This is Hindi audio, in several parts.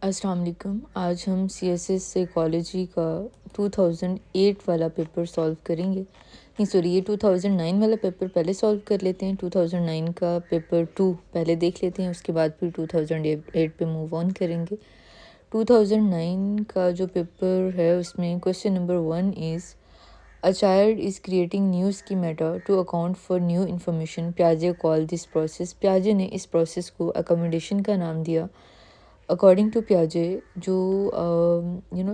अस्सलाम वालेकुम। आज हम CSS साइकोलॉजी का 2008 वाला पेपर सॉल्व करेंगे। नहीं सॉरी, ये 2009 वाला पेपर पहले सॉल्व कर लेते हैं। 2009 का पेपर 2 पहले देख लेते हैं, उसके बाद फिर 2008 पे मूव ऑन करेंगे। 2009 का जो पेपर है उसमें question number 1 is a child is creating new schemata to account for new information. प्याजे कॉल दिस प्रोसेस। प्याजे ने इस प्रोसेस को अकोमोडेशन का नाम दिया। अकॉर्डिंग टू प्याजे जो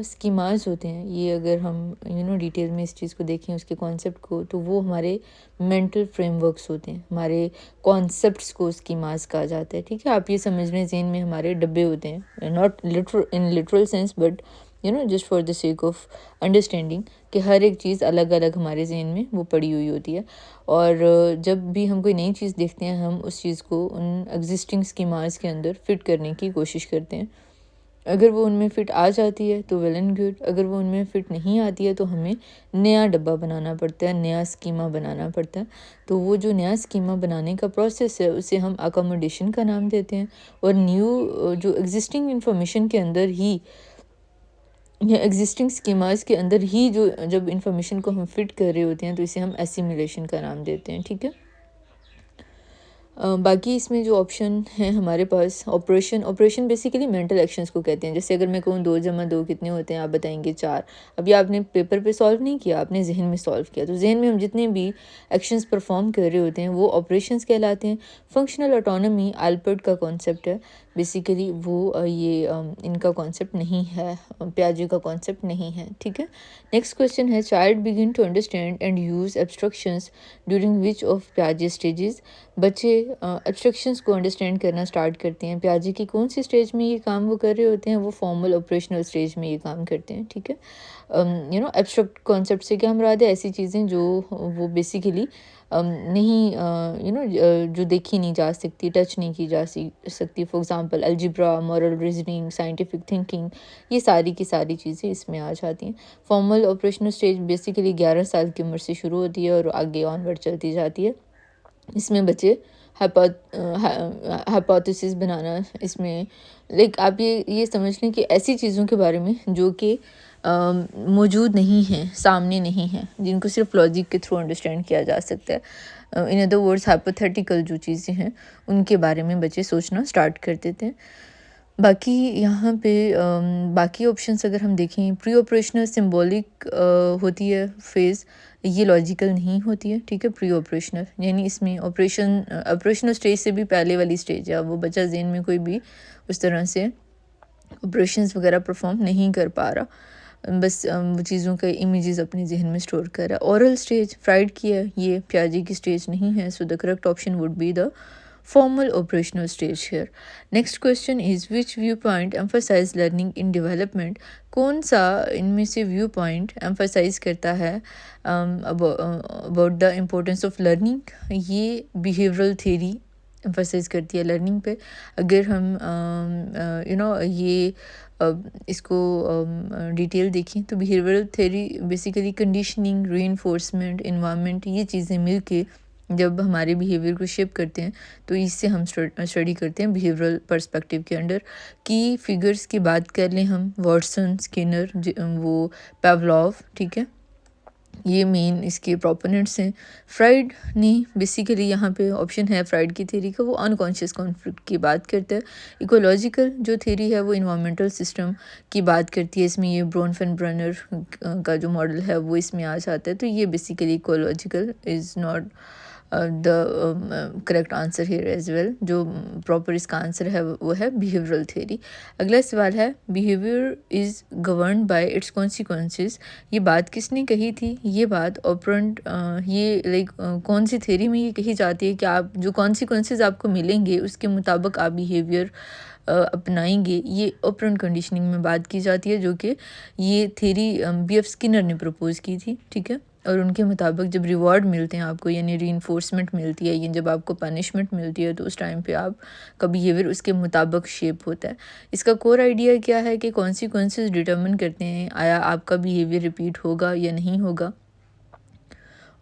स्कीमास होते हैं, ये अगर हम डिटेल में इस चीज़ को देखें, उसके कॉन्सेप्ट को, तो वो हमारे मेंटल फ्रेमवर्क्स होते हैं, हमारे कॉन्सेप्ट्स को स्कीमास कहा जाता है। ठीक है, आप ये समझ लें ज़हन में हमारे डब्बे होते हैं, not literal in literal sense but just for the sake of understanding कि हर एक चीज़ अलग अलग हमारे ज़हन में वो पड़ी हुई होती है। और जब भी हम कोई नई चीज़ देखते हैं, हम उस चीज़ को उन एग्जिस्टिंग स्कीमास के अंदर फिट करने की कोशिश करते हैं। अगर वो उनमें फ़िट आ जाती है तो वेल एंड गुड, अगर वो उनमें फ़िट नहीं आती है तो हमें नया डब्बा बनाना पड़ता है, नया स्कीमा बनाना पड़ता है। तो वो जो नया स्कीमा बनाने का प्रोसेस है उसे हम अकोमोडेशन का नाम देते हैं। और न्यू जो एग्जिस्टिंग इंफॉर्मेशन के अंदर ही या एग्जिस्टिंग स्कीमास के अंदर ही जो जब इंफॉर्मेशन को हम फिट कर रहे होते हैं तो इसे हम एसिमुलेशन का नाम देते हैं। ठीक है, बाकी इसमें जो ऑप्शन है हमारे पास, ऑपरेशन बेसिकली मेंटल एक्शंस को कहते हैं। जैसे अगर मैं कहूँ 2 + 2 कितने होते हैं, आप बताएंगे 4। अभी आपने पेपर पे सॉल्व नहीं किया, आपने जहन में सॉल्व किया, तो जहन में हम जितने भी एक्शंस परफॉर्म कर रहे होते हैं वो ऑपरेशंस कहलाते हैं। फंक्शनल ऑटोनॉमी अल्पर्ट का कॉन्सेप्ट है, बेसिकली वो इनका कॉन्सेप्ट नहीं है, प्याजे का कॉन्सेप्ट नहीं है। ठीक है, नेक्स्ट क्वेश्चन है child begin to understand and use abstractions during which of प्याजे स्टेजेस। बच्चे एब्स्ट्रक्शंस को अंडरस्टैंड करना स्टार्ट करते हैं। प्याजे की कौन सी स्टेज में ये काम वो कर रहे होते हैं, वो फॉर्मल ऑपरेशनल स्टेज में ये काम करते हैं। ठीक है, एब्स्ट्रक्ट कॉन्सेप्ट से क्या मुराद है, ऐसी चीज़ें जो वो बेसिकली नहीं जो देखी नहीं जा सकती, टच नहीं की जा सकती। For example algebra, moral reasoning, scientific thinking, ये सारी की सारी चीज़ें इसमें आ जाती हैं। फॉर्मल ऑपरेशनल स्टेज बेसिकली 11 साल की उम्र से शुरू होती है और आगे ऑनवर्ड चलती जाती है। इसमें बच्चे हाइपोथेसिस बनाना, इसमें लाइक आप ये समझ लें कि ऐसी चीज़ों के बारे में जो कि मौजूद नहीं हैं, सामने नहीं हैं, जिनको सिर्फ लॉजिक के थ्रू अंडरस्टैंड किया जा सकता है। इन अदर वर्ड्स हाइपोथेटिकल जो चीज़ें हैं उनके बारे में बच्चे सोचना स्टार्ट कर देते हैं। बाकी यहाँ पे बाकी ऑप्शंस अगर हम देखें, प्री ऑपरेशनल सिंबॉलिक होती है फेज़, ये लॉजिकल नहीं होती है। ठीक है, प्री ऑपरेशनल यानी इसमें ऑपरेशनल स्टेज से भी पहले वाली स्टेज है, वो बच्चा ज़हन में कोई भी उस तरह से ऑपरेशंस वगैरह परफॉर्म नहीं कर पा रहा, बस वो चीज़ों के इमेजेस अपने जहन में स्टोर कर रहा है। ओरल स्टेज फ्राइड की है, ये प्याजे की स्टेज नहीं है, so the correct option would be the formal operational stage here. Next question is which viewpoint emphasize learning in development? कौन सा इनमें से व्यू पॉइंट एम्फसाइज करता है about the importance of learning? ये बिहेवियरल थेरी एम्फसाइज करती है लर्निंग पे। अगर हम ये इसको डिटेल देखें तो behavioural theory basically conditioning, reinforcement, environment, ये चीज़ें मिलके जब हमारे बिहेवियर को शेप करते हैं तो इससे हम स्टडी करते हैं बिहेवियरल पर्सपेक्टिव के अंडर। की फिगर्स की बात कर लें हम, वॉटसन, स्किनर, वो पावलोव, ठीक है, ये मेन इसके प्रोपोनेंट्स हैं। फ्राइड ने बेसिकली यहाँ पे ऑप्शन है फ्राइड की थ्योरी का, वो अनकॉन्शियस कॉन्फ्लिक्ट की बात करता है। इकोलॉजिकल जो थ्योरी है वो इन्वायरमेंटल सिस्टम की बात करती है, इसमें ये ब्रोनफेन-ब्रनर का जो मॉडल है वो इसमें आ जाता है। तो ये basically ecological is not the correct answer here as well. जो प्रॉपर इसका आंसर है वो है बिहेवियरल थ्योरी। अगला सवाल है behaviour is governed by its consequences. ये बात किसने कही थी? ये बात ऑपरेंट ये लाइक कौन सी थ्योरी में ये कही जाती है कि आप जो कॉन्सिक्वेंसेस आपको मिलेंगे उसके मुताबिक आप बिहेवियर अपनाएंगे। ये ऑपरेंट कंडीशनिंग में बात की जाती है, जो कि ये थ्योरी B.F. स्किनर ने प्रपोज़ की थी। ठीक है, और उनके मुताबिक जब रिवॉर्ड मिलते हैं आपको, यानी रीइंफोर्समेंट मिलती है, या जब आपको पनिशमेंट मिलती है, तो उस टाइम पे आपका बिहेवियर उसके मुताबिक शेप होता है। इसका कोर आइडिया क्या है कि कॉन्सिक्वेंसेस डिटर्मिन करते हैं आया आपका बिहेवियर रिपीट होगा या नहीं होगा।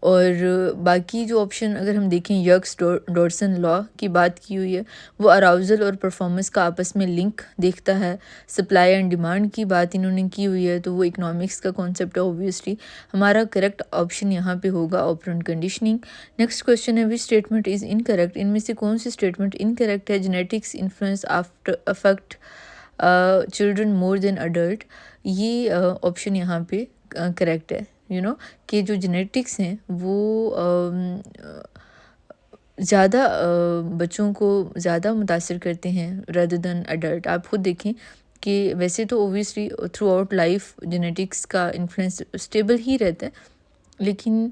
और बाकी जो ऑप्शन अगर हम देखें यर्क्स डॉर्सन लॉ की बात की हुई है, वो अराउजल और परफॉर्मेंस का आपस में लिंक देखता है। सप्लाई एंड डिमांड की बात इन्होंने की हुई है, तो वो इकोनॉमिक्स का कॉन्सेप्ट है ऑब्वियसली। हमारा करेक्ट ऑप्शन यहाँ पे होगा ऑपरेंट कंडीशनिंग। नेक्स्ट क्वेश्चन है विच स्टेटमेंट इज़ इनकरेक्ट, इनमें से कौन सी स्टेटमेंट इनकरेक्ट है। Genetics influence after affect children more than adult, ये ऑप्शन यहाँ पे करेक्ट है। कि जो जेनेटिक्स हैं वो ज़्यादा बच्चों को ज़्यादा मुतासर करते हैं रदर देन अडल्ट। आप खुद देखें कि वैसे तो obviously through out life genetics का इन्फ्लुएंस स्टेबल ही रहता है, लेकिन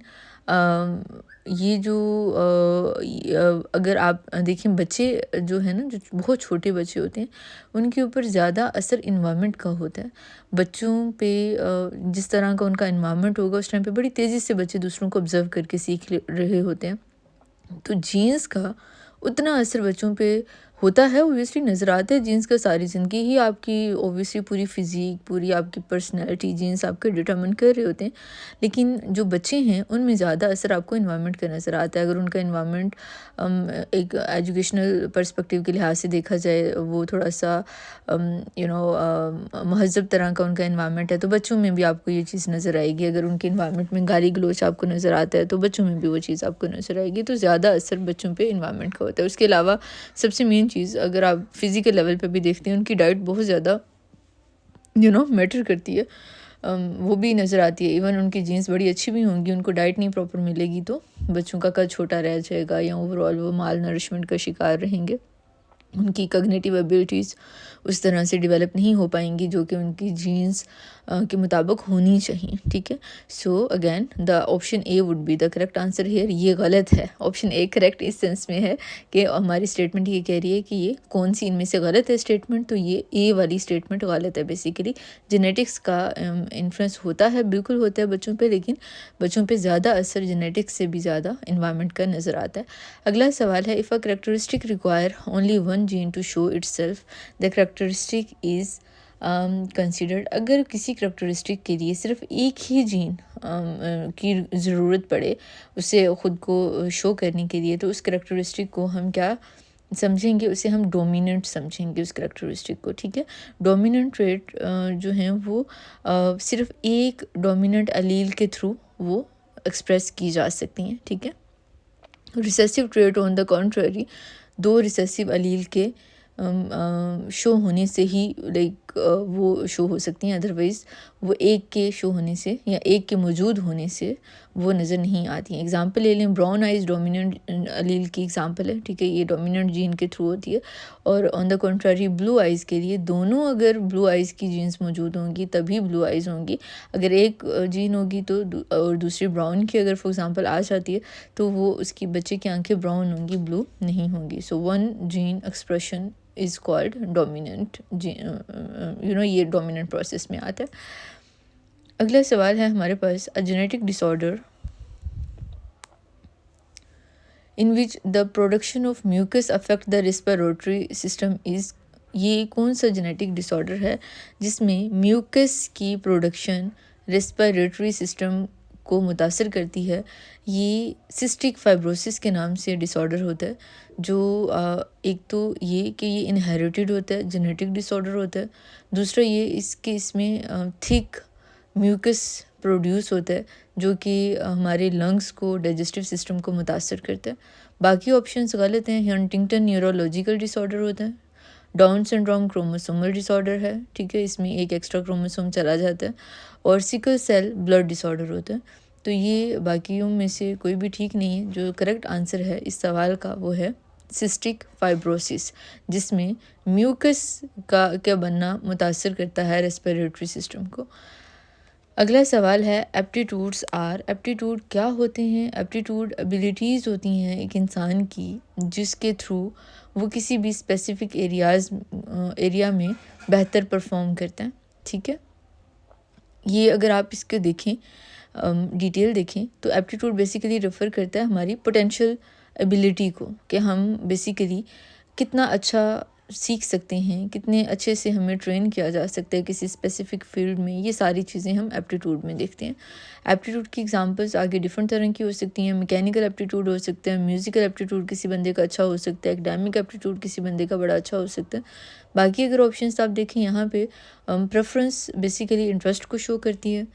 ये जो अगर आप देखें बच्चे जो है ना, जो बहुत छोटे बच्चे होते हैं, उनके ऊपर ज़्यादा असर इन्वायरमेंट का होता है। बच्चों पे जिस तरह का उनका इन्वायरमेंट होगा उस टाइम पे बड़ी तेज़ी से बच्चे दूसरों को ऑब्जर्व करके सीख रहे होते हैं। तो जीन्स का उतना असर बच्चों पे होता है, ओबियसली नज़र आता है। जीन्स का सारी ज़िंदगी ही आपकी ओबियसली पूरी फिज़िक, पूरी आपकी पर्सनैलिटी जीन्स आपके डिटरमिन कर रहे होते हैं। लेकिन जो बच्चे हैं उनमें ज़्यादा असर आपको इन्वायरमेंट का नज़र आता है। अगर उनका इन्वायरमेंट एक एजुकेशनल पर्सपेक्टिव के लिहाज से देखा जाए, वो थोड़ा सा महज़ब तरह का उनका इन्वायरमेंट है, तो बच्चों में भी आपको ये चीज़ नज़र आएगी। अगर उनके इन्वायरमेंट में गाली गलोच आपको नज़र आता है, तो बच्चों में भी वो चीज़ आपको नज़र आएगी। तो ज़्यादा असर बच्चों पे इन्वायरमेंट का होता है। उसके अलावा सबसे मेन चीज़ अगर आप फिज़िकल लेवल पे भी देखते हैं, उनकी डाइट बहुत ज़्यादा मैटर करती है, वो भी नज़र आती है। इवन उनकी जीन्स बड़ी अच्छी भी होंगी, उनको डाइट नहीं प्रॉपर मिलेगी तो बच्चों का कद छोटा रह जाएगा या ओवरऑल वो माल नरिशमेंट का शिकार रहेंगे। उनकी कॉग्निटिव एबिलिटीज़ उस तरह से डेवलप नहीं हो पाएंगी जो कि उनकी जीन्स के मुताबिक होनी चाहिए। ठीक है, so again the option A would be the correct answer hair. ये गलत है, ऑप्शन ए करेक्ट इस सेंस में है कि हमारी स्टेटमेंट ये कह रही है कि ये कौन सी इनमें से गलत है स्टेटमेंट, तो ये ए वाली स्टेटमेंट गलत है। बेसिकली जेनेटिक्स का इन्फ्लुएंस होता है, बिल्कुल होता है बच्चों पे, लेकिन बच्चों पे ज़्यादा असर जेनेटिक्स से भी ज़्यादा इन्वायरमेंट का नज़र आता है। अगला सवाल है if a characteristic require only one gene to show itself the characteristic is considered. अगर किसी करेक्टरिस्टिक के लिए सिर्फ एक ही जीन की ज़रूरत पड़े उसे ख़ुद को शो करने के लिए, तो उस करेक्टरिस्टिक को हम क्या समझेंगे, उसे हम डोमिनेंट समझेंगे उस करेक्टरिस्टिक को। ठीक है, डोमिनेंट ट्रेट जो हैं वो सिर्फ एक डोमिनेंट अलील के थ्रू वो एक्सप्रेस की जा सकती हैं। ठीक है, recessive trait on the contrary दो रिसेसिव अलील के शो होने से ही वो शो हो सकती हैं, अदरवाइज़ वो एक के शो होने से या एक के मौजूद होने से वो नज़र नहीं आती हैं। एग्जांपल ले लें, ब्राउन आइज़ डोमिनेंट अलील की एग्जांपल है। ठीक है, ये डोमिनेंट जीन के थ्रू होती है। और on the contrary blue eyes के लिए दोनों अगर ब्लू आइज़ की जीन्स मौजूद होंगी तभी ब्लू आइज़ होंगी। अगर एक जीन होगी तो और दूसरी ब्राउन की अगर फॉर एग्जांपल आ जाती है तो वो उसकी बच्चे की आंखें ब्राउन होंगी, ब्लू नहीं होंगी। So one gene expression is called dominant gene, ये डोमिनेंट प्रोसेस में आता है। अगला सवाल है हमारे पास a genetic disorder in which the production of mucus affect the respiratory system is. ये कौन सा जेनेटिक डिसऑर्डर है जिसमें म्यूकस की प्रोडक्शन रेस्पिरेटरी सिस्टम को मुतासर करती है। ये सिस्टिक फाइब्रोसिस के नाम से डिसऑर्डर होता है, जो एक तो ये कि ये इनहेरिटेड होता है, जेनेटिक डिसऑर्डर होता है। दूसरा ये इसमें थिक म्यूकस प्रोड्यूस होता है जो कि हमारे लंग्स को, डाइजेस्टिव सिस्टम को मुतासर करता है। बाकी ऑप्शंस गलत हैं। हंटिंगटन न्यूरोलॉजिकल डिसऑर्डर होता है। डाउन सिंड्रोम क्रोमोसोमल डिसऑर्डर है। ठीक है, इसमें एक एक्स्ट्रा क्रोमोसोम चला जाता है। और सिकल सेल ब्लड डिसऑर्डर होता है। तो ये बाकियों में से कोई भी ठीक नहीं है। जो करेक्ट आंसर है इस सवाल का वो है सिस्टिक फाइब्रोसिस, जिसमें म्यूकस का बनना मुतासर करता है रेस्पिरेटरी सिस्टम को। अगला सवाल है एप्टीट्यूड्स आर। एप्टीट्यूड क्या होते हैं? एप्टीट्यूड एबिलिटीज़ होती हैं एक इंसान की जिसके थ्रू वो किसी भी स्पेसिफिक एरिया में बेहतर परफॉर्म करता है। ठीक है, ये अगर आप इसको देखें, डिटेल देखें, तो एप्टीट्यूड बेसिकली रेफ़र करता है हमारी पोटेंशियल एबिलिटी को, कि हम बेसिकली कितना अच्छा सीख सकते हैं, कितने अच्छे से हमें ट्रेन किया जा सकता है किसी स्पेसिफिक फील्ड में, ये सारी चीज़ें हम एप्टीट्यूड में देखते हैं। एप्टीट्यूड की एग्जांपल्स आगे डिफरेंट तरह की हो सकती हैं। मैकेनिकल एप्टीट्यूड हो सकता है, म्यूज़िकल एप्टीट्यूड किसी बंदे का अच्छा हो सकता है, एकेडमिक एप्टीट्यूड किसी बंदे का बड़ा अच्छा हो सकता है। बाकी अगर ऑप्शंस आप देखें यहाँ पे, प्रेफरेंस बेसिकली इंटरेस्ट को शो करती है,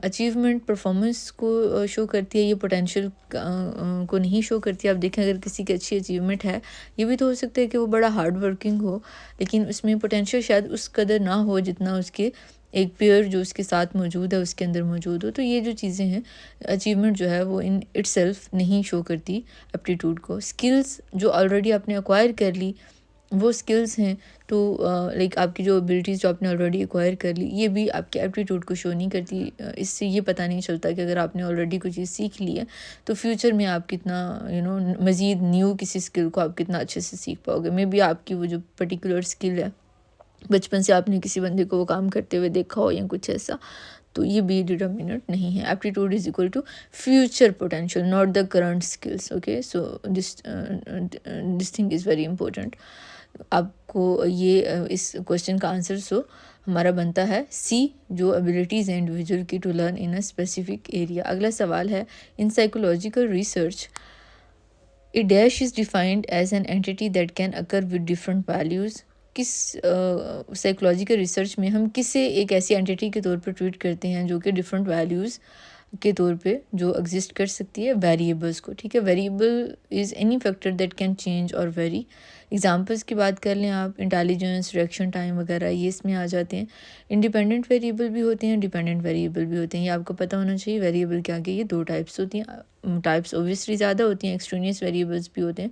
अचीवमेंट परफॉर्मेंस को शो करती है, ये पोटेंशियल को नहीं शो करती। आप देखें अगर किसी की अच्छी अचीवमेंट है, ये भी तो हो सकता है कि वो बड़ा हार्ड वर्किंग हो, लेकिन उसमें पोटेंशियल शायद उस कदर ना हो जितना उसके एक पेयर जो उसके साथ मौजूद है उसके अंदर मौजूद हो। तो ये जो चीज़ें हैं, अचीवमेंट जो है वो इन इटसेल्फ नहीं शो करती एप्टीट्यूड को। स्किल्स जो ऑलरेडी आपने एक्वायर कर ली, वो स्किल्स हैं, तो लाइक आपकी जो एबिलिटीज़ जो आपने ऑलरेडी एक्वायर कर ली, ये भी आपके एप्टीट्यूड को शो नहीं करती। इससे ये पता नहीं चलता कि अगर आपने ऑलरेडी कोई चीज़ सीख ली है तो फ्यूचर में आप कितना मज़ीद न्यू किसी स्किल को आप कितना अच्छे से सीख पाओगे। मे बी आपकी वो जो पर्टिकुलर स्किल है, बचपन से आपने किसी बंदे को वो काम करते हुए देखा हो या कुछ ऐसा, तो ये भी डिटर्मिनेंट नहीं है। Aptitude is equal to future potential, not the current skills. Okay, so this thing is very important. आपको ये इस क्वेश्चन का आंसर हमारा बनता है सी, जो एबिलिटीज़ हैं इंडिविजुअल की to learn in a specific area. अगला सवाल है, in psychological research a dash is defined as an entity that can occur with different values. किस साइकोलॉजिकल रिसर्च में हम किसे एक ऐसी एंटिटी के तौर पर ट्रीट करते हैं जो कि डिफरेंट वैल्यूज़ के तौर पे जो एग्जिस्ट कर सकती है, वेरिएबल्स को। ठीक है, variable is any factor that can change और वेरी। एग्जांपल्स की बात कर लें आप, इंटेलिजेंस, रिएक्शन टाइम वगैरह, ये इसमें आ जाते हैं। इंडिपेंडेंट वेरिएबल भी होते हैं, डिपेंडेंट वेरिएबल भी होते हैं। ये आपको पता होना चाहिए। वेरिएबल क्या क्या, ये दो टाइप्स होती हैं। टाइप्स ओबियसली ज़्यादा होती हैं, एक्सट्रेनियस वेरिएबल्स भी होते हैं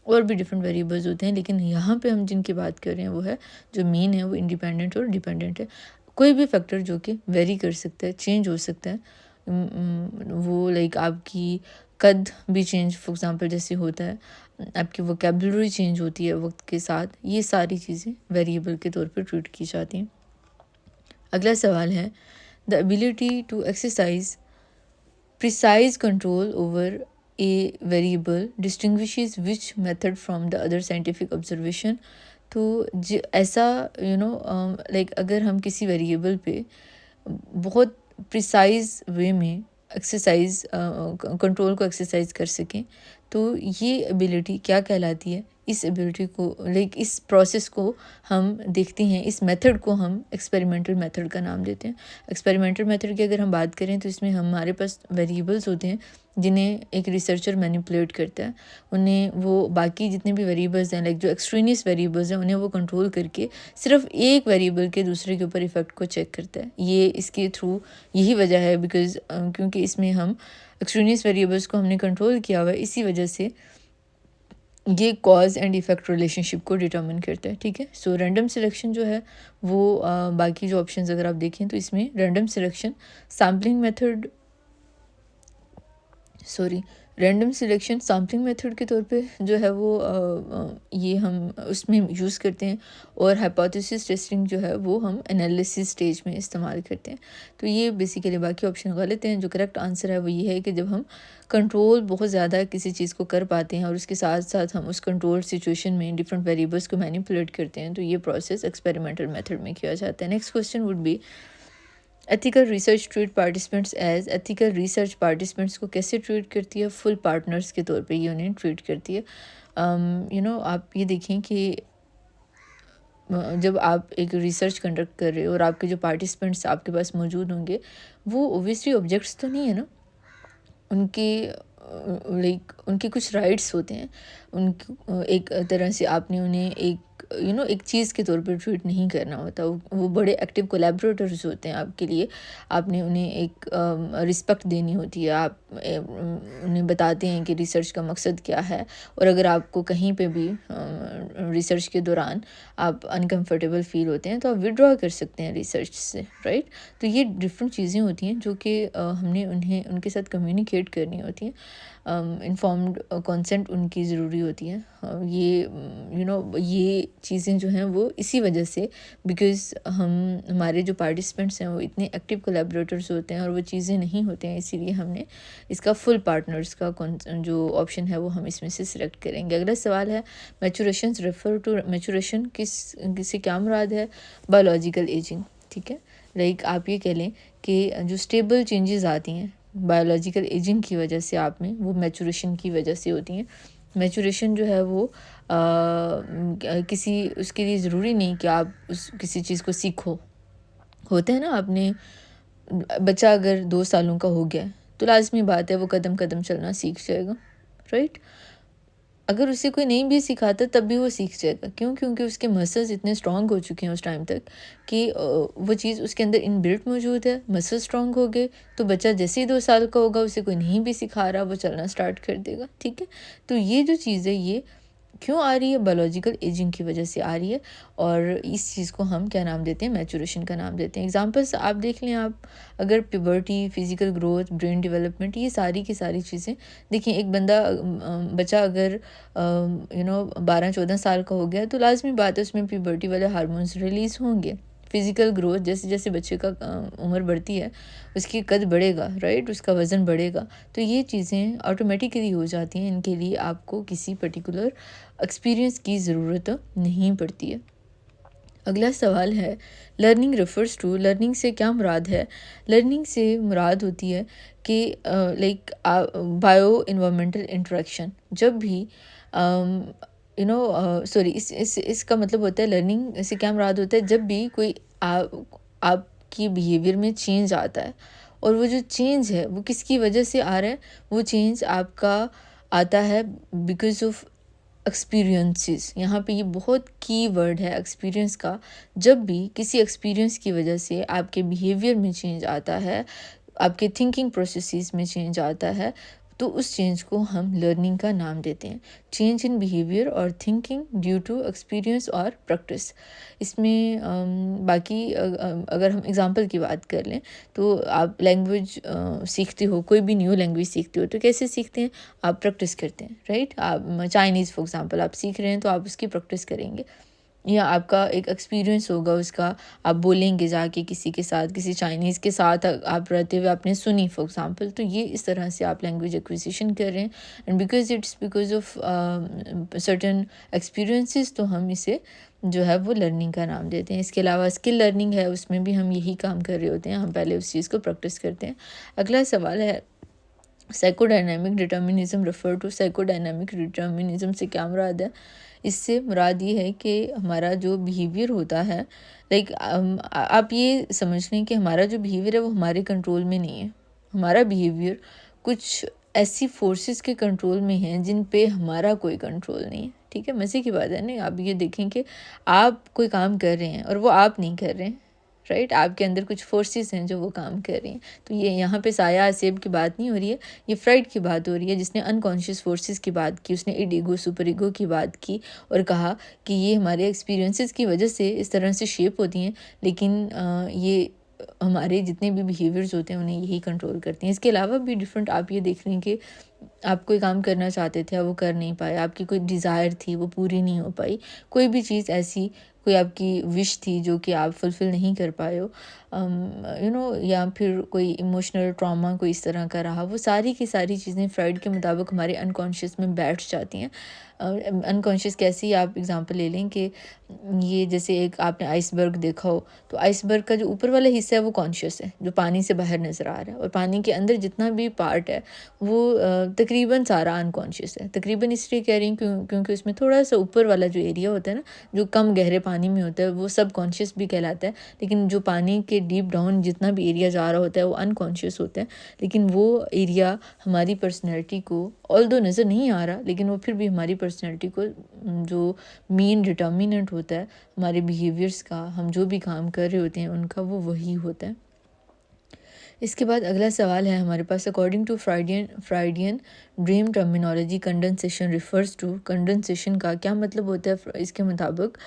और भी डिफरेंट वेरिएबल्स होते हैं, लेकिन यहाँ पे हम जिनकी बात कर रहे हैं वो है, जो मेन है वो इंडिपेंडेंट और डिपेंडेंट है। कोई भी फैक्टर जो कि वेरी कर सकता है, चेंज हो सकता है, वो लाइक आपकी कद भी चेंज फॉर एग्जांपल जैसे होता है, आपकी वोकेबलरी चेंज होती है वक्त के साथ, ये सारी चीज़ें वेरिएबल के तौर पर ट्रीट की जाती हैं। अगला सवाल है, the ability to exercise precise control over a variable distinguishes which method from the other scientific observation. तो ऐसा लाइक अगर हम किसी वेरिएबल पे बहुत प्रिसाइज वे में एक्सरसाइज कंट्रोल को एक्सरसाइज कर सकें, तो ये एबिलिटी क्या कहलाती है? इस एबिलिटी को लाइक इस प्रोसेस को हम देखते हैं, इस मेथड को हम एक्सपेरिमेंटल मेथड का नाम देते हैं। एक्सपेरिमेंटल मेथड की अगर हम बात करें तो इसमें हमारे पास वेरिएबल्स होते हैं जिन्हें एक रिसर्चर मैनिपुलेट करता है। उन्हें वो बाकी जितने भी वेरिएबल्स हैं, लाइक जो एक्सट्रेनियस वेरिएबल्स हैं, उन्हें वो कंट्रोल करके सिर्फ एक वेरिएबल के दूसरे के ऊपर इफेक्ट को चेक करता है। ये इसके थ्रू यही वजह है, बिकॉज क्योंकि इसमें हम एक्सट्रेनियस वेरिएबल्स को हमने कंट्रोल किया हुआ है, इसी वजह से ये कॉज एंड इफेक्ट रिलेशनशिप को डिटर्मिन करता है। ठीक है, सो रैंडम सिलेक्शन जो है वो बाकी जो ऑप्शंस अगर आप देखें तो इसमें random selection sampling method random selection sampling method के तौर पे जो है वो ये हम उसमें यूज़ करते हैं, और हाइपोथेसिस टेस्टिंग जो है वो हम एनालिसिस स्टेज में इस्तेमाल करते हैं। तो ये बेसिकली बाकी ऑप्शन गलत हैं। जो करेक्ट आंसर है वो ये है कि जब हम कंट्रोल बहुत ज़्यादा किसी चीज़ को कर पाते हैं और उसके साथ साथ हम उस कंट्रोल सिचुएशन में डिफरेंट वेरिएबल्स को मैनिपुलेट करते हैं, तो ये प्रोसेस एक्सपेरिमेंटल मेथड में किया जाता है। Next question would be, ethical research treat participants as. Ethical research participants को कैसे ट्रीट करती है? फुल पार्टनर्स के तौर पे ये उन्हें ट्रीट करती है। आप ये देखें कि जब आप एक रिसर्च कंडक्ट कर रहे हो और आपके जो पार्टिसिपेंट्स आपके पास मौजूद होंगे, वो ओबियसली ऑब्जेक्ट्स तो नहीं है ना, उनके लाइक उनके कुछ राइट्स होते हैं। उनकी एक तरह से आपने उन्हें एक एक चीज़ के तौर पर ट्रीट नहीं करना होता। वो बड़े एक्टिव कोलैबोरेटर्स होते हैं आपके लिए। आपने उन्हें एक रिस्पेक्ट देनी होती है। आप उन्हें बताते हैं कि रिसर्च का मकसद क्या है, और अगर आपको कहीं पे भी रिसर्च के दौरान आप अनकंफर्टेबल फील होते हैं तो आप विड्रॉ कर सकते हैं रिसर्च से, राइट। तो ये डिफरेंट चीज़ें होती हैं जो कि हमने उनके साथ कम्युनिकेट करनी होती हैं। इन्फॉर्म्ड कंसेंट उनकी ज़रूरी होती है। ये ये चीज़ें जो हैं वो इसी वजह से, बिकॉज़ हमारे जो पार्टिसिपेंट्स हैं वो इतने एक्टिव कोलैबोरेटर्स होते हैं और वो चीज़ें नहीं होते हैं, इसीलिए हमने इसका फुल पार्टनर्स का जो ऑप्शन है वो हम इसमें से सिलेक्ट करेंगे। अगला सवाल है, मैचुरेशन रेफर टू मैचुरेशन किससे क्या मुराद है? Biological ageing. ठीक है, लाइक आप ये कह लें कि जो स्टेबल चेंजेस आती हैं बायोलॉजिकल एजिंग की वजह से आप में, वो मैचुरेशन की वजह से होती हैं। मैचुरेशन जो है वो किसी उसके लिए ज़रूरी नहीं कि आप किसी चीज़ को सीखो। होता है ना, आपने बच्चा अगर 2 सालों का हो गया तो लाज़मी बात है वो कदम कदम चलना सीख जाएगा, राइट? अगर उसे कोई नहीं भी सिखाता तब भी वो सीख जाएगा। क्यों? क्योंकि उसके मसल्स इतने स्ट्रॉन्ग हो चुके हैं उस टाइम तक कि वो चीज़ उसके अंदर इनबिल्ट मौजूद है। मसल स्ट्रॉन्ग हो गए तो बच्चा जैसे ही 2 साल का होगा, उसे कोई नहीं भी सिखा रहा, वो चलना स्टार्ट कर देगा। ठीक है, तो ये जो चीज़ है ये क्यों आ रही है? बायोलॉजिकल एजिंग की वजह से आ रही है, और इस चीज़ को हम क्या नाम देते हैं? मैचुरेशन का नाम देते हैं। एग्जांपल्स आप देख लें, आप अगर puberty, physical growth, brain development, ये सारी की सारी चीज़ें देखिए। एक बच्चा अगर 12-14 साल का हो गया तो लाजमी बात है उसमें प्यूबर्टी वाले हार्मोन्स रिलीज़ होंगे। फिज़िकल ग्रोथ, जैसे जैसे बच्चे का उम्र बढ़ती है उसकी कद बढ़ेगा, राइट? उसका वज़न बढ़ेगा, तो ये चीज़ें ऑटोमेटिकली हो जाती हैं। इनके लिए आपको किसी पर्टिकुलर एक्सपीरियंस की ज़रूरत नहीं पड़ती है। अगला सवाल है, लर्निंग रेफर्स टू, लर्निंग से क्या मुराद है? लर्निंग से मुराद होती है कि लाइक बायो इन्वायरमेंटल इंटरेक्शन। जब भी सॉरी, इसका मतलब होता है, लर्निंग से क्या मुराद होता है? जब भी कोई आपकी बिहेवियर में चेंज आता है, और वो जो चेंज है वो किसकी वजह से आ रहा है? वो चेंज आपका आता है बिकॉज ऑफ एक्सपीरियंसेस। यहाँ पे ये बहुत की वर्ड है एक्सपीरियंस का। जब भी किसी एक्सपीरियंस की वजह से आपके बिहेवियर में चेंज आता है, आपके थिंकिंग प्रोसेसेस में चेंज आता है, तो उस चेंज को हम लर्निंग का नाम देते हैं। चेंज इन बिहेवियर और थिंकिंग ड्यू टू एक्सपीरियंस और प्रैक्टिस। इसमें अगर हम एग्जांपल की बात कर लें तो आप लैंग्वेज सीखते हो, कोई भी न्यू लैंग्वेज सीखते हो तो कैसे सीखते हैं? आप प्रैक्टिस करते हैं, राइट? आप चाइनीज़ फॉर एग्जांपल आप सीख रहे हैं तो आप उसकी प्रैक्टिस करेंगे, या आपका एक एक्सपीरियंस होगा उसका, आप बोलेंगे जाके किसी के साथ, किसी चाइनीज़ के साथ आप रहते हुए आपने सुनी फॉर एग्जांपल, तो ये इस तरह से आप लैंग्वेज एक्विजिशन कर रहे हैं। And because of certain experiences, तो हम इसे जो है वो लर्निंग का नाम देते हैं। इसके अलावा स्किल लर्निंग है, उसमें भी हम यही काम कर रहे होते हैं, हम पहले उस चीज़ को प्रैक्टिस करते हैं। अगला सवाल है, psychodynamic determinism refer to, psychodynamic determinism से क्या मुराद है? इससे मुराद ये है कि हमारा जो बिहेवियर होता है, लाइक आप ये समझ लें कि हमारा जो बिहेवियर है वो हमारे कंट्रोल में नहीं है। हमारा बिहेवियर कुछ ऐसी फोर्सेस के कंट्रोल में है जिन पे हमारा कोई कंट्रोल नहीं है। ठीक है, मज़े की बात है ना। आप ये देखें कि आप कोई काम कर रहे हैं और वो आप नहीं कर रहे हैं, राइट? आपके अंदर कुछ फोर्सेस हैं जो वो काम कर रही हैं। तो ये यहाँ पे साया असेब की बात नहीं हो रही है, ये फ्राइड की बात हो रही है, जिसने अनकॉन्शियस फोर्सेस की बात की, उसने इड ईगो, सुपर ईगो की बात की और कहा कि ये हमारे एक्सपीरियंसेस की वजह से इस तरह से शेप होती हैं, लेकिन ये हमारे जितने भी बिहेवियर्स होते हैं उन्हें यही कंट्रोल करती हैं। इसके अलावा भी डिफरेंट आप ये देख रहे हैं कि आप कोई काम करना चाहते थे, वो कर नहीं पाए, आपकी कोई डिज़ायर थी वो पूरी नहीं हो पाई, कोई भी चीज़ ऐसी, कोई आपकी विश थी जो कि आप फुलफ़िल नहीं कर पाए हो, या फिर कोई इमोशनल ट्रॉमा कोई इस तरह का रहा, वो सारी की सारी चीज़ें फ्राइड के मुताबिक हमारे अनकॉन्शियस में बैठ जाती हैं। अनकॉन्शियस कैसी, आप एग्जांपल ले लें कि ये जैसे एक आपने आइसबर्ग देखा हो, तो आइसबर्ग का जो ऊपर वाला हिस्सा है वो कॉन्शियस है, जो पानी से बाहर नज़र आ रहा है, और पानी के अंदर जितना भी पार्ट है वो तकरीबन सारा अनकॉन्शियस है। तकरीबन इसलिए कह रही हूँ क्योंकि उसमें थोड़ा सा ऊपर वाला जो एरिया होता है ना, जो कम गहरे पानी में होता है, वो सब कॉन्शियस भी कहलाता है, लेकिन जो पानी के डीप डाउन जितना भी एरिया जा रहा होता है वो अनकॉन्शियस होता है। लेकिन वो एरिया हमारी पर्सनैलिटी को ऑल्दो नज़र नहीं आ रहा, लेकिन वो फिर भी हमारी पर्सनैलिटी को जो मेन डिटर्मिनेंट होता है हमारे बिहेवियर्स का, हम जो भी काम कर रहे होते हैं उनका, वो वही होता है। इसके बाद अगला सवाल है हमारे पास, according to Freudian dream terminology condensation refers to, condensation का क्या मतलब होता है? इसके मुताबिक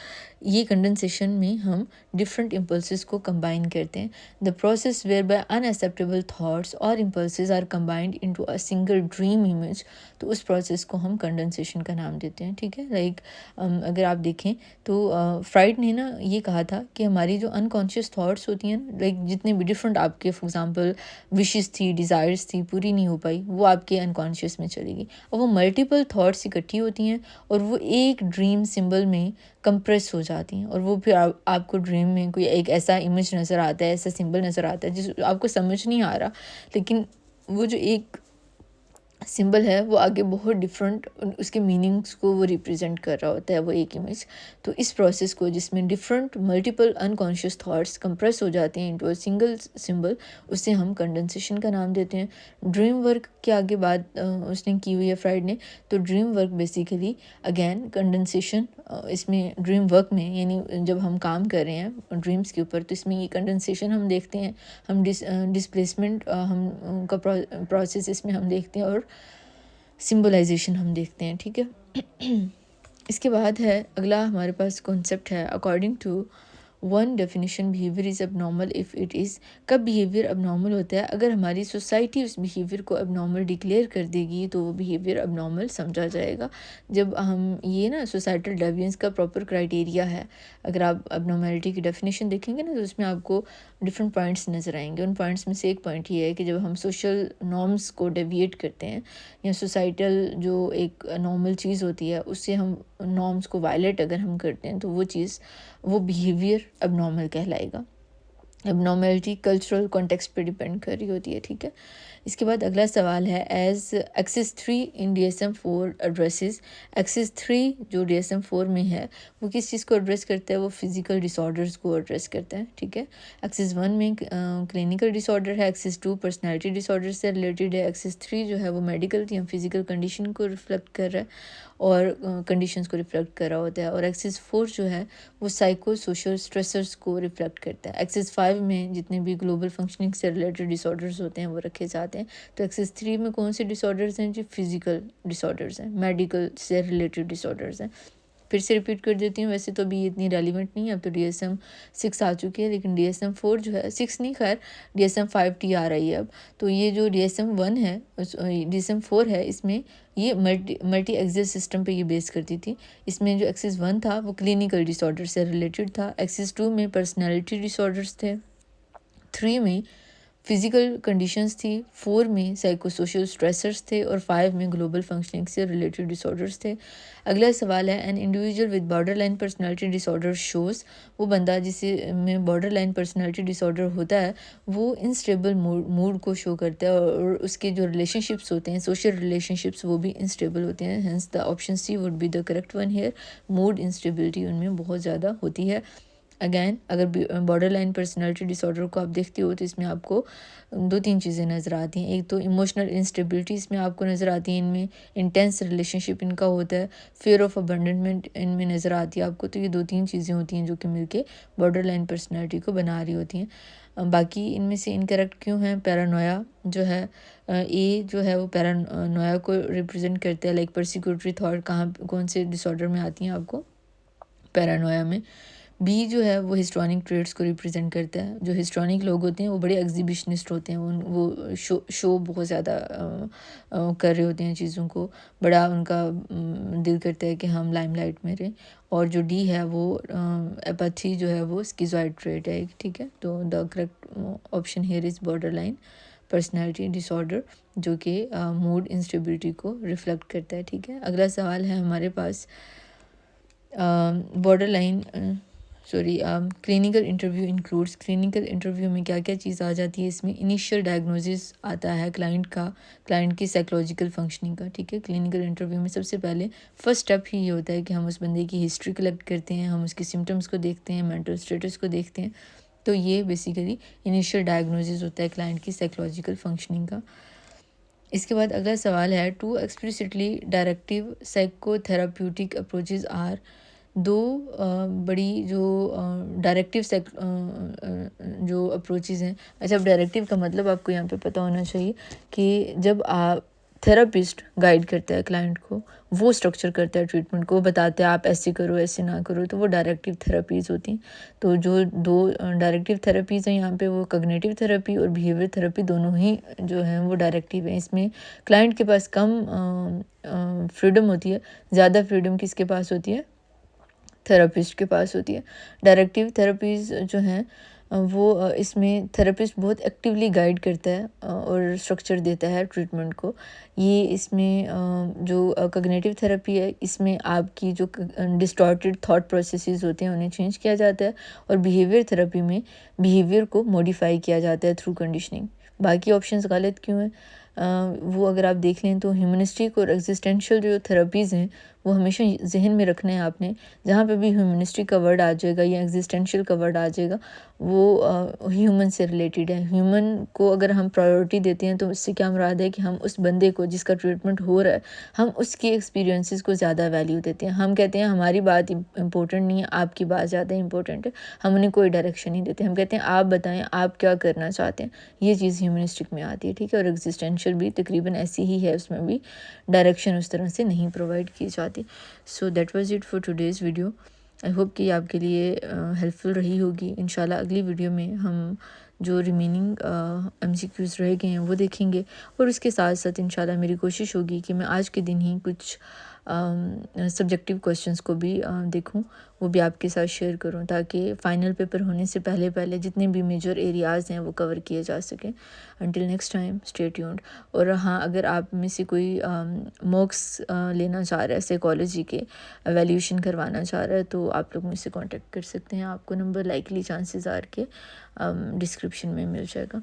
ये कंडेंसेशन में हम डिफरेंट इम्पल्सेस को कंबाइन करते हैं। The process whereby unacceptable thoughts और impulses are combined into a single dream image, तो उस प्रोसेस को हम कंडेंसेशन का नाम देते हैं। ठीक है, लाइक अगर आप देखें तो फ्राइड ने ना ये कहा था कि हमारी जो अनकॉन्शियस थॉट्स होती हैं, लाइक जितने भी डिफरेंट आपके फॉर एग्जांपल विशेस थी, डिज़ायर्स थी, पूरी नहीं हो पाई, वो आपके अनकॉन्शियस में चलेगी और वो मल्टीपल थॉट्स इकट्ठी होती हैं और वो एक ड्रीम सिंबल में कंप्रेस हो जाती हैं और वो फिर आपको ड्रीम में कोई एक ऐसा इमेज नज़र आता है, ऐसा सिंबल नज़र आता है जिस आपको समझ नहीं आ रहा, लेकिन वो जो एक सिंबल है वो आगे बहुत डिफरेंट उसके मीनिंग्स को वो रिप्रेजेंट कर रहा होता है वो एक इमेज। तो इस प्रोसेस को जिसमें different multiple unconscious thoughts compress हो जाते हैं इनटू अ सिंगल सिंबल, उसे हम कंडेंसेशन का नाम देते हैं। ड्रीम वर्क के आगे बात उसने की हुई है फ्राइड ने, तो dream work basically again condensation, इसमें ड्रीम वर्क में यानी जब हम काम कर रहे हैं ड्रीम्स के ऊपर तो इसमें ये कंडेंसेशन हम देखते हैं, हम डिस्प्लेसमेंट हम का प्रोसेस इसमें हम देखते हैं और सिंबलाइजेशन हम देखते हैं। ठीक है, इसके बाद है अगला हमारे पास कॉन्सेप्ट है, according to one definition behaviour is abnormal if it is, कब बिहेवियर अबनॉर्मल होता है? अगर हमारी सोसाइटी उस बिहेवियर को अबनॉर्मल डिक्लेयर कर देगी तो वो बिहेवियर अबनॉर्मल समझा जाएगा। जब हम ये ना सोसाइटल डेविएंस का प्रॉपर क्राइटेरिया है, अगर आप अबनॉर्मलिटी की डेफिनेशन देखेंगे ना तो उसमें आपको डिफरेंट पॉइंट्स नज़र आएंगे। उन पॉइंट्स में से एक पॉइंट ये है कि जब हम सोशल नॉर्म्स को डेविएट करते हैं या सोसाइटल जो एक नॉर्मल चीज़ होती है उससे हम नॉर्म्स को वायलेट अगर हम करते हैं तो वो बिहेवियर अबनॉर्मल कहलाएगा। एबनॉर्मेलिटी कल्चरल कॉन्टेक्स्ट पे डिपेंड कर रही होती है। ठीक है, इसके बाद अगला सवाल है, एज एक्सिस 3 इन DSM-4 एड्रेसेस, एक्सिस 3 जो DSM-4 में है वो किस चीज़ को एड्रेस करता है? वो फिजिकल डिसऑर्डर्स को एड्रेस करता है। ठीक है, एक्सिस 1 में क्लिनिकल डिसऑर्डर है, एक्सिस 2 पर्सनैलिटी डिसऑर्डर से रिलेटेड है, एक्सिस 3 जो है वो मेडिकल या फिजिकल कंडीशन को रिफ्लेक्ट कर रहा है और कंडीशंस को रिफ्लेक्ट कर रहा होता है, और एक्सिस 4 जो है वो साइको सोशल स्ट्रेसर्स को रिफ्लेक्ट करता है। एक्सिस 5 में जितने भी ग्लोबल फंक्शनिंग से रिलेटेड डिसऑर्डर्स होते हैं वो रखे जाते हैं। तो एक्सिस 3 में कौन से डिसऑर्डर्स हैं? जो फिजिकल डिसऑर्डर्स हैं, मेडिकल से रिलेटेड डिसऑर्डर्स हैं। फिर से रिपीट कर देती हूँ, वैसे तो अभी ये इतनी रेलिवेंट नहीं है, अब तो DSM-6 आ चुकी है, लेकिन DSM-4 जो है 6 नहीं, खैर DSM-5T आ रही है अब। तो ये जो DSM-1 है DSM-4 है, इसमें ये मल्टी एक्सिस सिस्टम पे ये बेस करती थी। इसमें जो एक्सिस 1 था वो क्लिनिकल डिसऑर्डर से रिलेटेड था, एक्सिस 2 में पर्सनैलिटी डिसऑर्डर्स थे, 3 में फिजिकल कंडीशंस थी, 4 में साइकोसोशल स्ट्रेसर्स थे और 5 में ग्लोबल फंक्शनिंग से रिलेटेड डिसऑर्डर्स थे। अगला सवाल है, an individual with borderline personality disorder shows, वो बंदा जिसे में बॉर्डरलाइन पर्सनालिटी डिसऑर्डर होता है वो इनस्टेबल मूड को शो करता है और उसके जो रिलेशनशिप्स होते हैं, सोशल रिलेशनशिप्स, वो भी इनस्टेबल होते हैं। Hence the option C would be the correct one here. Mood instability उनमें बहुत ज़्यादा होती है। अगैन अगर बॉर्डर लाइन पर्सनैलिटी डिसऑर्डर को आप देखते हो तो इसमें आपको 2-3 चीज़ें नज़र आती हैं। एक तो इमोशनल इंस्टेबिलिटी इसमें आपको नज़र आती है, इनमें इंटेंस रिलेशनशिप इनका होता है, फियर ऑफ अबंडनमेंट इनमें नज़र आती है आपको। तो ये 2-3 चीज़ें होती हैं जो कि मिलके बॉर्डर लाइन पर्सनैलिटी को बना रही होती हैं। बाकी इनमें से इनकरेक्ट क्यों हैं? पैरानोया जो है, ए जो है वो पैरानोया को रिप्रेजेंट करता है, लाइक परसिक्यूटरी थॉट कहाँ कौन से डिसऑर्डर में आती हैं आपको? पैरानोया में। बी जो है वो हिस्ट्रॉनिक ट्रेड्स को रिप्रेजेंट करता है। जो हिस्ट्रॉनिक लोग होते हैं वो बड़े एग्जीबिशनिस्ट होते हैं, वो शो बहुत ज़्यादा कर रहे होते हैं चीज़ों को, बड़ा उनका दिल करता है कि हम लाइमलाइट में रहें। और जो डी है वो एपैथी जो है वो स्किज़ॉइड ट्रेट है। ठीक है, तो the correct option here is border line personality disorder, जो कि मूड इंस्टेबिलिटी को रिफ्लेक्ट करता है। ठीक है, अगला सवाल है हमारे पास, borderline clinical interview includes, clinical interview में क्या क्या चीज़ आ जाती है? इसमें इनिशियल डायग्नोसिस आता है क्लाइंट की साइकोलॉजिकल फंक्शनिंग का। ठीक है, क्लिनिकल इंटरव्यू में सबसे पहले फर्स्ट स्टेप ही ये होता है कि हम उस बंदे की हिस्ट्री कलेक्ट करते हैं, हम उसके सिम्टम्स को देखते हैं, मेंटल स्टेटस को देखते हैं। तो ये बेसिकली इनिशियल डायग्नोसिस होता है क्लाइंट की साइकोलॉजिकल फंक्शनिंग का। इसके बाद अगला सवाल है, to explicitly directive psychotherapeutic approaches are दो बड़ी जो डायरेक्टिव जो अप्रोचेज़ हैं। अच्छा, अब डायरेक्टिव का मतलब आपको यहाँ पे पता होना चाहिए कि जब आप थेरेपिस्ट गाइड करता है क्लाइंट को, वो स्ट्रक्चर करता है ट्रीटमेंट को, वो बताते हैं आप ऐसे करो ऐसे ना करो, तो वो डायरेक्टिव थेरेपीज़ होती हैं। तो जो दो डायरेक्टिव थेरेपीज़ हैं यहाँ पे, वो कॉग्निटिव थेरेपी और बिहेवियर थेरेपी दोनों ही जो हैं वो डायरेक्टिव हैं। इसमें क्लाइंट के पास कम फ्रीडम होती है, ज़्यादा फ्रीडम किसके पास होती है? थेरेपिस्ट के पास होती है। डायरेक्टिव थेरेपीज़ जो हैं वो इसमें थेरेपिस्ट बहुत एक्टिवली गाइड करता है और स्ट्रक्चर देता है ट्रीटमेंट को। ये इसमें जो कॉग्निटिव थेरेपी है, इसमें आपकी जो डिस्टॉर्टेड थॉट प्रोसेसेस होते हैं उन्हें चेंज किया जाता है, और बिहेवियर थेरेपी में बिहेवियर को मॉडिफाई किया जाता है थ्रू कंडीशनिंग। बाकी ऑप्शंस गलत क्यों हैं? वो अगर आप देख लें तो ह्यूमनिस्टिक और एग्जिस्टेंशियल जो थेरेपीज़ हैं वो हमेशा जहन में रखना है आपने। जहाँ पे भी ह्यूमनिस्टिक का वर्ड आ जाएगा या एग्जिस्टेंशियल का वर्ड आ जाएगा, वो ह्यूमन से रिलेटेड है। ह्यूमन को अगर हम प्रायोरिटी देते हैं तो उससे क्या मुराद है कि हम उस बंदे को जिसका ट्रीटमेंट हो रहा है, हम उसकी एक्सपीरियंसेस को ज़्यादा वैल्यू देते हैं। हम कहते हैं हमारी बात इम्पोर्टेंट नहीं है, आपकी बात ज़्यादा इंपॉर्टेंट है। हम उन्हें कोई डायरेक्शन नहीं देते, हम कहते हैं आप बताएं आप क्या करना चाहते हैं। ये चीज़ ह्यूमनिस्टिक में आती है, ठीक है। और एग्जिस्टेंशियल भी तकरीबन ऐसी ही है, उसमें भी डायरेक्शन उस तरह से नहीं प्रोवाइड की जाती। So that was it for today's video. I hope कि आपके लिए हेल्पफुल रही होगी। इंशाल्लाह अगली वीडियो में हम जो रिमेनिंग MCQs रह गए हैं वो देखेंगे, और उसके साथ साथ इंशाल्लाह मेरी कोशिश होगी कि मैं आज के दिन ही कुछ सब्जेक्टिव क्वेश्चंस को भी देखूं, वो भी आपके साथ शेयर करूं, ताकि फ़ाइनल पेपर होने से पहले पहले जितने भी मेजर एरियाज़ हैं वो कवर किए जा सकें। Until next time, stay tuned. और हाँ, अगर आप में से कोई मॉक्स लेना चाह रहा है, साइकोलॉजी के एवेल्यूशन करवाना चाह रहा है, तो आप लोग मुझसे कांटेक्ट कर सकते हैं। आपको नंबर लाइकली चांसेस आर के डिस्क्रिप्शन में मिल जाएगा।